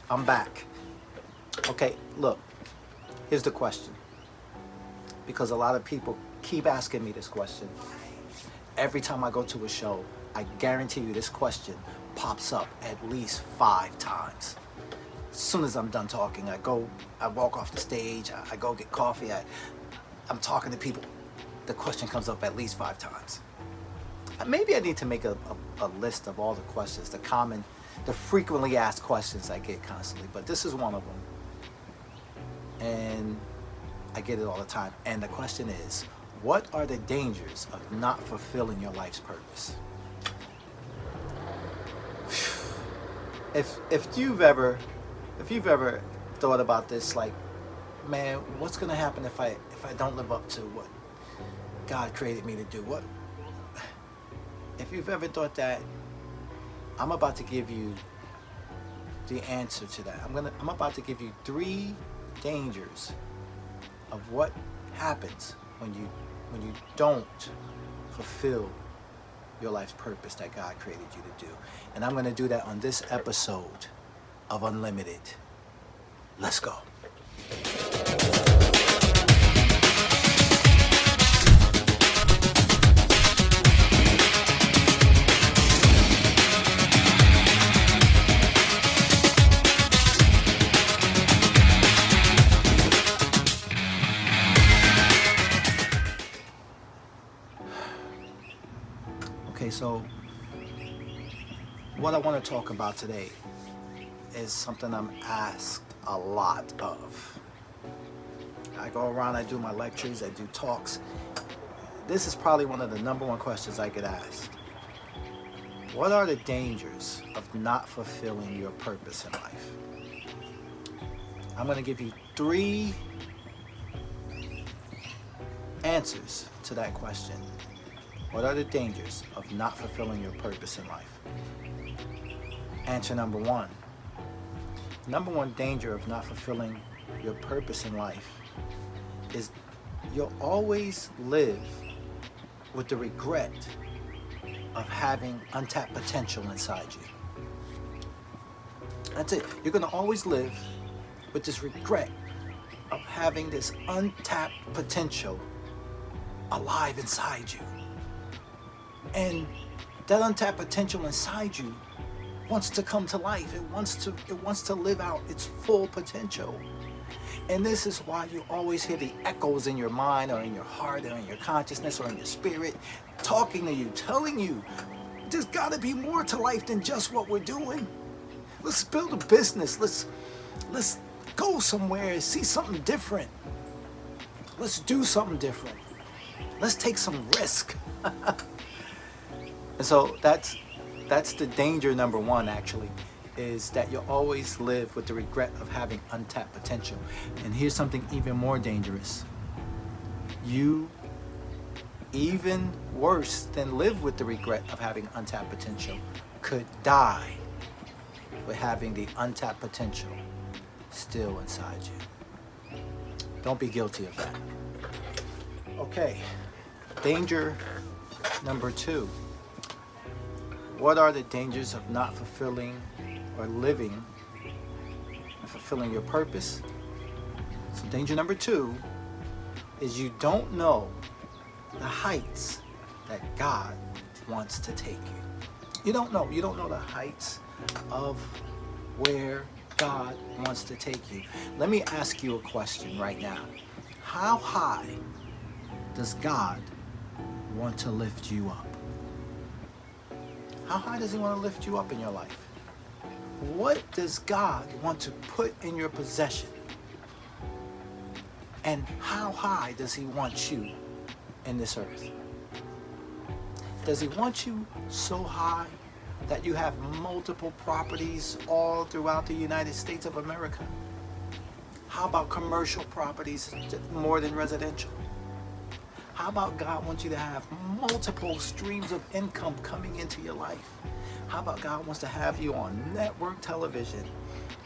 I'm back. Okay, look, here's the question. Because a lot of people keep asking me this question. Every time I go to a show, I guarantee you this question pops up at least 5 times. As soon as I'm done talking, I walk off the stage, I go get coffee, I'm talking to people. The question comes up at least 5 times. Maybe I need to make a list of all the questions, the frequently asked questions I get constantly, but this is one of them. And I get it all the time. And the question is, what are the dangers of not fulfilling your life's purpose? If you've ever thought about this, like, man, what's gonna happen if I don't live up to what God created me to do? If you've ever thought that, I'm about to give you the answer to that. I'm about to give you 3 dangers of what happens when you don't fulfill your life's purpose that God created you to do. And I'm going to do that on this episode of Unlimited. Let's go. Okay, so what I want to talk about today is something I'm asked a lot of. I go around, I do my lectures, I do talks. This is probably one of the number 1 questions I get asked. What are the dangers of not fulfilling your purpose in life? I'm going to give you 3 answers to that question. What are the dangers of not fulfilling your purpose in life? Answer number 1. Number 1 danger of not fulfilling your purpose in life is you'll always live with the regret of having untapped potential inside you. That's it. You're going to always live with this regret of having this untapped potential alive inside you. And that untapped potential inside you wants to come to life. It wants to live out its full potential. And this is why you always hear the echoes in your mind or in your heart or in your consciousness or in your spirit talking to you, telling you there's got to be more to life than just what we're doing. Let's build a business. Let's go somewhere and see something different. Let's do something different. Let's take some risk. And so that's the danger number 1, actually, is that you'll always live with the regret of having untapped potential. And here's something even more dangerous. You, even worse than live with the regret of having untapped potential, could die with having the untapped potential still inside you. Don't be guilty of that. Okay, danger number 2. What are the dangers of not fulfilling or living and fulfilling your purpose? So danger number 2 is you don't know the heights that God wants to take you. You don't know the heights of where God wants to take you. Let me ask you a question right now. How high does God want to lift you up? How high does he want to lift you up in your life? What does God want to put in your possession? And how high does he want you in this earth? Does he want you so high that you have multiple properties all throughout the United States of America? How about commercial properties more than residential? How about God wants you to have multiple streams of income coming into your life? How about God wants to have you on network television?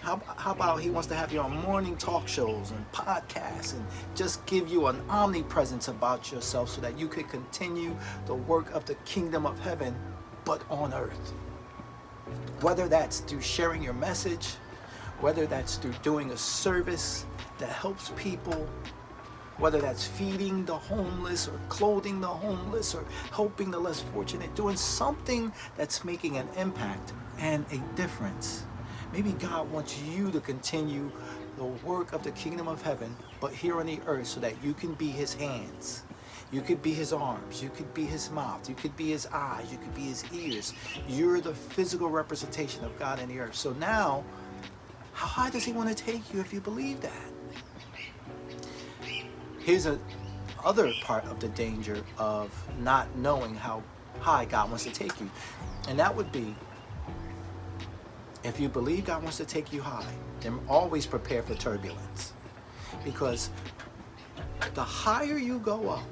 How about he wants to have you on morning talk shows and podcasts and just give you an omnipresence about yourself so that you can continue the work of the kingdom of heaven, but on earth? Whether that's through sharing your message, whether that's through doing a service that helps people, whether that's feeding the homeless or clothing the homeless or helping the less fortunate, doing something that's making an impact and a difference. Maybe God wants you to continue the work of the kingdom of heaven, but here on the earth, so that you can be his hands. You could be his arms, you could be his mouth, you could be his eyes, you could be his ears. You're the physical representation of God in the earth. So now, how high does he want to take you if you believe that? Here's a other part of the danger of not knowing how high God wants to take you. And that would be, if you believe God wants to take you high, then always prepare for turbulence. Because the higher you go up,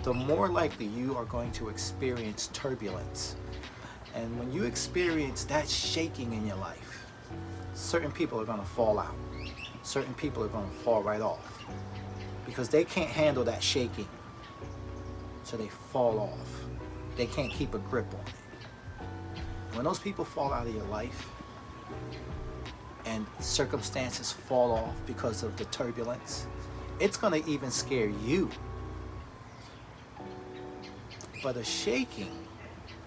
the more likely you are going to experience turbulence. And when you experience that shaking in your life, certain people are going to fall out. Certain people are going to fall right off, because they can't handle that shaking. So they fall off. They can't keep a grip on it. When those people fall out of your life and circumstances fall off because of the turbulence, it's going to even scare you. But the shaking,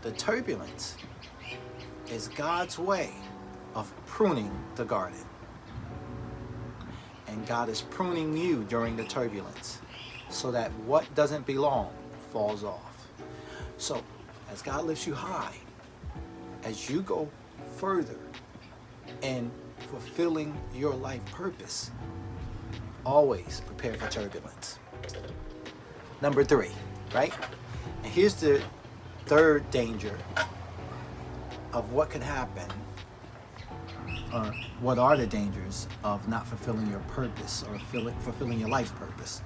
the turbulence, is God's way of pruning the garden. And God is pruning you during the turbulence, so that what doesn't belong falls off. So as God lifts you high, as you go further in fulfilling your life purpose, always prepare for turbulence. Number 3, right? And here's the third danger of what could happen, or what are the dangers of not fulfilling your purpose or fulfilling your life's purpose.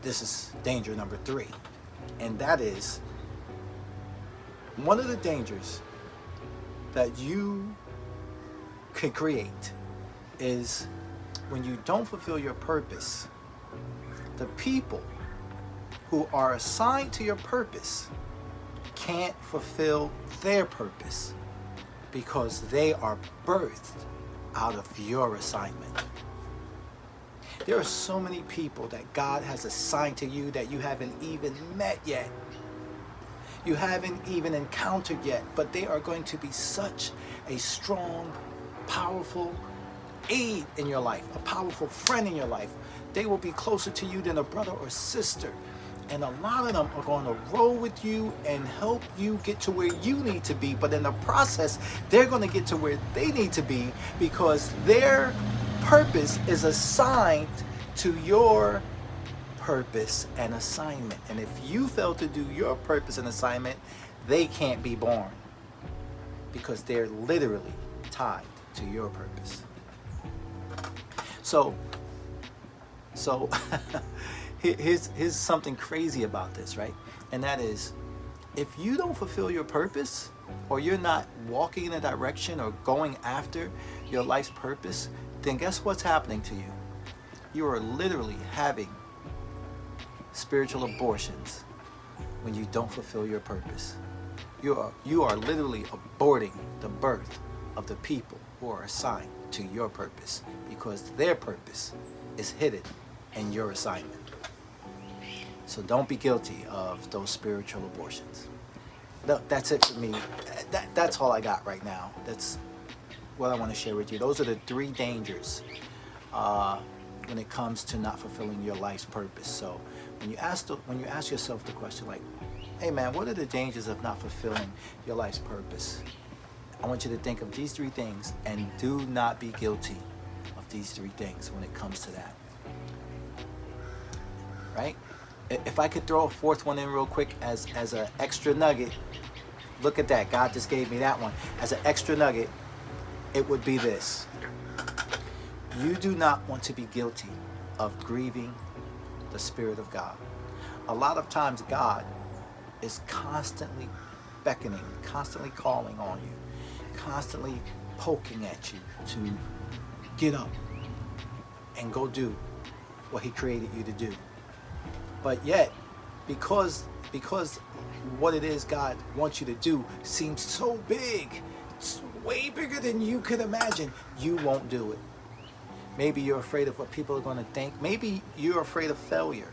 This is danger number 3. And that is, one of the dangers that you could create is when you don't fulfill your purpose, the people who are assigned to your purpose can't fulfill their purpose, because they are birthed out of your assignment. There are so many people that God has assigned to you that you haven't even met yet. You haven't even encountered yet, but they are going to be such a strong, powerful aid in your life, a powerful friend in your life. They will be closer to you than a brother or sister. And a lot of them are going to roll with you and help you get to where you need to be. But in the process, they're going to get to where they need to be, because their purpose is assigned to your purpose and assignment. And if you fail to do your purpose and assignment, they can't be born, because they're literally tied to your purpose. So here's something crazy about this, right? And that is, if you don't fulfill your purpose, or you're not walking in a direction or going after your life's purpose, then guess what's happening to you? You are literally having spiritual abortions when you don't fulfill your purpose. You are literally aborting the birth of the people who are assigned to your purpose, because their purpose is hidden in your assignment. So don't be guilty of those spiritual abortions. That's it for me. That's all I got right now. That's what I want to share with you. Those are the 3 dangers when it comes to not fulfilling your life's purpose. So when you ask yourself the question, like, hey man, what are the dangers of not fulfilling your life's purpose? I want you to think of these 3 things, and do not be guilty of these 3 things when it comes to that. Right? If I could throw a 4th one in real quick as an extra nugget, look at that. God just gave me that one. As an extra nugget, it would be this. You do not want to be guilty of grieving the Spirit of God. A lot of times God is constantly beckoning, constantly calling on you, constantly poking at you to get up and go do what he created you to do. But yet, because what it is God wants you to do seems so big, way bigger than you could imagine, you won't do it. Maybe you're afraid of what people are going to think. Maybe you're afraid of failure.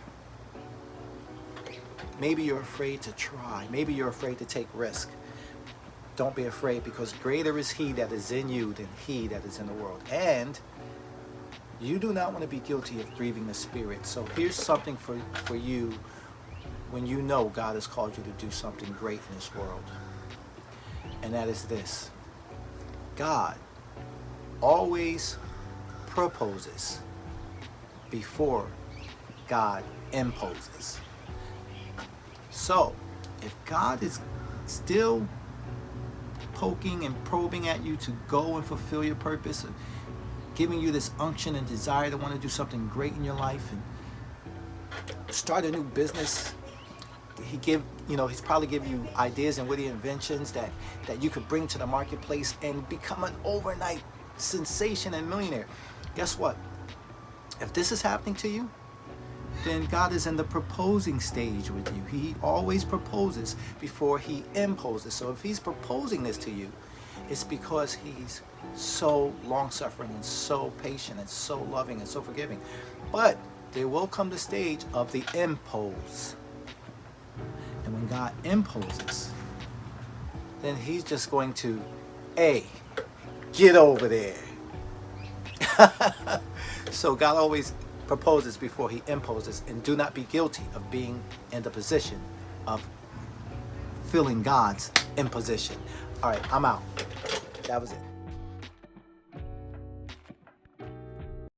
Maybe you're afraid to try. Maybe you're afraid to take risk. Don't be afraid, because greater is he that is in you than he that is in the world. And you do not want to be guilty of grieving the Spirit. So here's something for you when you know God has called you to do something great in this world. And that is this. God always proposes before God imposes. So if God is still poking and probing at you to go and fulfill your purpose, or giving you this unction and desire to want to do something great in your life and start a new business, he's probably giving you ideas and witty inventions that you could bring to the marketplace and become an overnight sensation and millionaire. Guess what? If this is happening to you, then God is in the proposing stage with you. He always proposes before he imposes. So if he's proposing this to you, it's because he's so long-suffering and so patient and so loving and so forgiving. But there will come the stage of the impose. And when God imposes, then he's just going to, get over there. So God always proposes before he imposes, and do not be guilty of being in the position of feeling God's imposition. All right, I'm out. That was it.